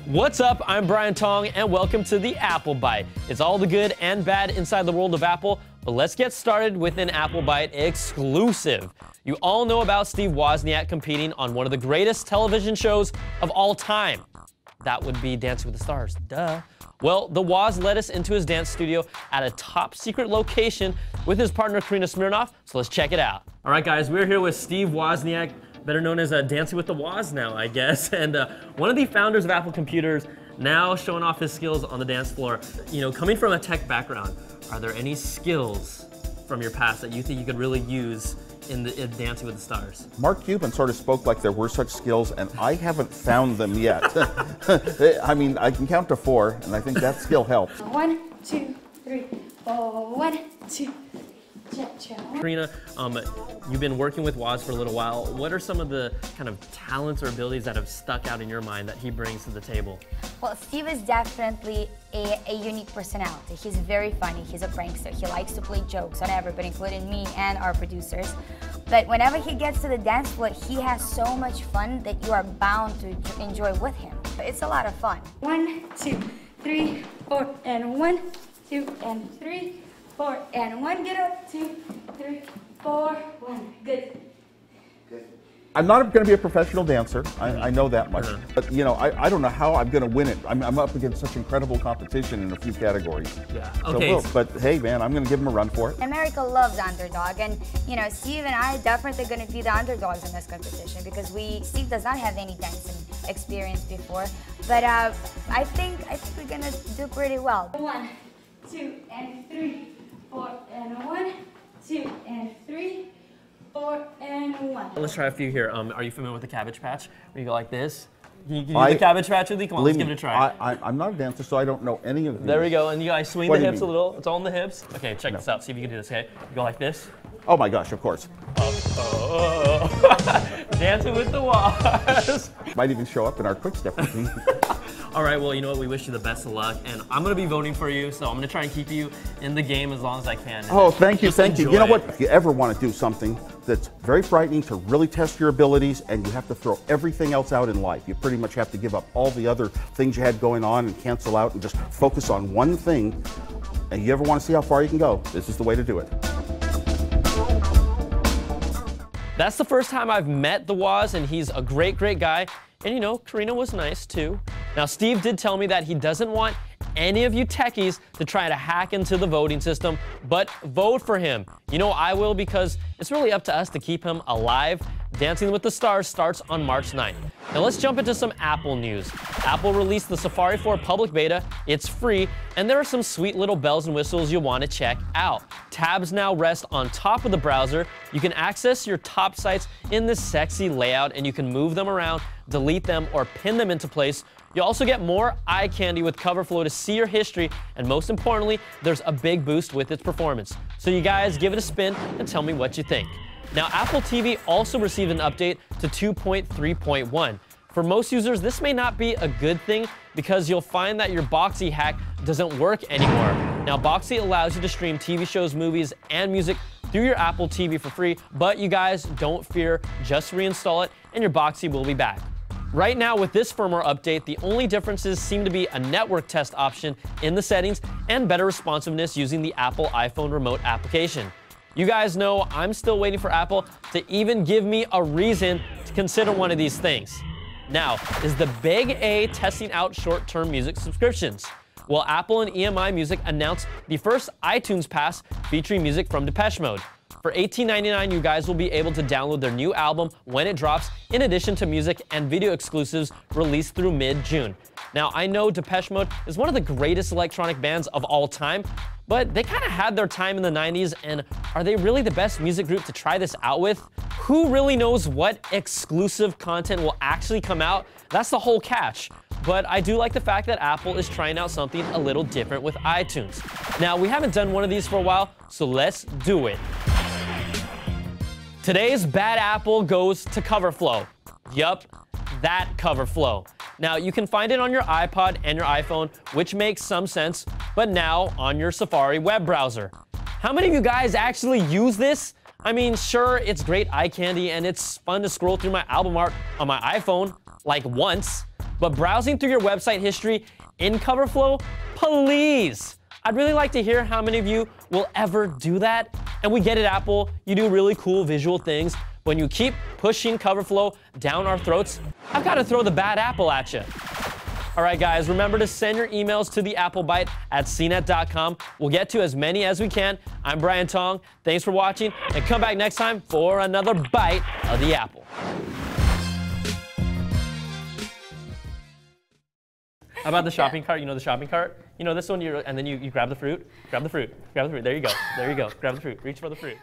What's up? I'm Brian Tong, and welcome to the Apple Bite. It's all the good and bad inside the world of Apple, but let's get started with an Apple Bite exclusive. You all know about Steve Wozniak competing on one of the greatest television shows of all time. That would be Dancing with the Stars, duh. Well, the Woz led us into his dance studio at a top secret location with his partner Karina Smirnoff, so let's check it out. All right, guys, we're here with Steve Wozniak, better known as Dancing with the Woz now, I guess, and one of the founders of Apple Computers, now showing off his skills on the dance floor. You know, coming from a tech background, are there any skills from your past that you think you could really use in Dancing with the Stars? Mark Cuban sort of spoke like there were such skills, and I haven't found them yet. I mean, I can count to 4, and I think that skill helps. 1, 2, 3, 4, 1, 2. Karina, you've been working with Woz for a little while. What are some of the kind of talents or abilities that have stuck out in your mind that he brings to the table? Well, Steve is definitely a unique personality. He's very funny. He's a prankster. He likes to play jokes on everybody, including me and our producers. But whenever he gets to the dance floor, he has so much fun that you are bound to enjoy with him. It's a lot of fun. 1, 2, 3, 4, and 1, 2, and 3. 4 and 1, get up, 2, 3, 4, 1, good. I'm not going to be a professional dancer, I know that much. But, you know, I don't know how I'm going to win it. I'm up against such incredible competition in a few categories. Yeah, okay. So, but hey, man, I'm going to give him a run for it. America loves underdog, and, you know, Steve and I definitely going to be the underdogs in this competition because Steve does not have any dancing experience before. But I think we're going to do pretty well. 1, 2, and 3. 4 and 1, 2 and 3, 4 and 1. Let's try a few here. Are you familiar with the Cabbage Patch? Where you go like this? Can you do the Cabbage Patch with me? Come on, let's give it a try. I'm not a dancer, so I don't know any of these. There we go, and you guys swing the hips a little. It's all in the hips. Okay, check this out. See if you can do this, okay? You go like this. Oh my gosh, of course. Dancing with the Woz. Might even show up in our quick step routine. All right, well, you know what? We wish you the best of luck, and I'm going to be voting for you, so I'm going to try and keep you in the game as long as I can. Oh, thank you, thank you. You know what? If you ever want to do something that's very frightening to really test your abilities, and you have to throw everything else out in life, you pretty much have to give up all the other things you had going on and cancel out and just focus on one thing, and you ever want to see how far you can go, this is the way to do it. That's the first time I've met the Woz, and he's a great, great guy. And you know, Karina was nice too. Now, Steve did tell me that he doesn't want any of you techies to try to hack into the voting system, but vote for him. You know I will, because it's really up to us to keep him alive. Dancing with the Stars starts on March 9th. Now let's jump into some Apple news. Apple released the Safari 4 public beta. It's free, and there are some sweet little bells and whistles you'll want to check out. Tabs now rest on top of the browser. You can access your top sites in this sexy layout, and you can move them around, delete them, or pin them into place. You'll also get more eye candy with CoverFlow to see your history, and most importantly, there's a big boost with its performance. So you guys give it a spin and tell me what you think. Now, Apple TV also received an update to 2.3.1. For most users, this may not be a good thing because you'll find that your Boxee hack doesn't work anymore. Now, Boxee allows you to stream TV shows, movies, and music through your Apple TV for free, but you guys don't fear, just reinstall it and your Boxee will be back. Right now, with this firmware update, the only differences seem to be a network test option in the settings and better responsiveness using the Apple iPhone remote application. You guys know I'm still waiting for Apple to even give me a reason to consider one of these things. Now, is the big A testing out short-term music subscriptions? Well, Apple and EMI Music announced the first iTunes Pass featuring music from Depeche Mode. For $18.99, you guys will be able to download their new album when it drops, in addition to music and video exclusives released through mid-June. Now, I know Depeche Mode is one of the greatest electronic bands of all time, but they kind of had their time in the 90s, and are they really the best music group to try this out with? Who really knows what exclusive content will actually come out? That's the whole catch. But I do like the fact that Apple is trying out something a little different with iTunes. Now, we haven't done one of these for a while, so let's do it. Today's bad apple goes to CoverFlow. Yup, that CoverFlow. Now, you can find it on your iPod and your iPhone, which makes some sense, but now on your Safari web browser. How many of you guys actually use this? I mean, sure, it's great eye candy and it's fun to scroll through my album art on my iPhone, like once, but browsing through your website history in CoverFlow, please. I'd really like to hear how many of you will ever do that. And we get it, Apple, you do really cool visual things. When you keep pushing CoverFlow down our throats, I've got to throw the bad apple at you. All right, guys, remember to send your emails to the applebite at cnet.com. We'll get to as many as we can. I'm Brian Tong. Thanks for watching, and come back next time for another bite of the apple. How about the shopping cart? You know the shopping cart? You know this one, and then you grab the fruit, grab the fruit, grab the fruit. There you go, there you go. Grab the fruit, reach for the fruit.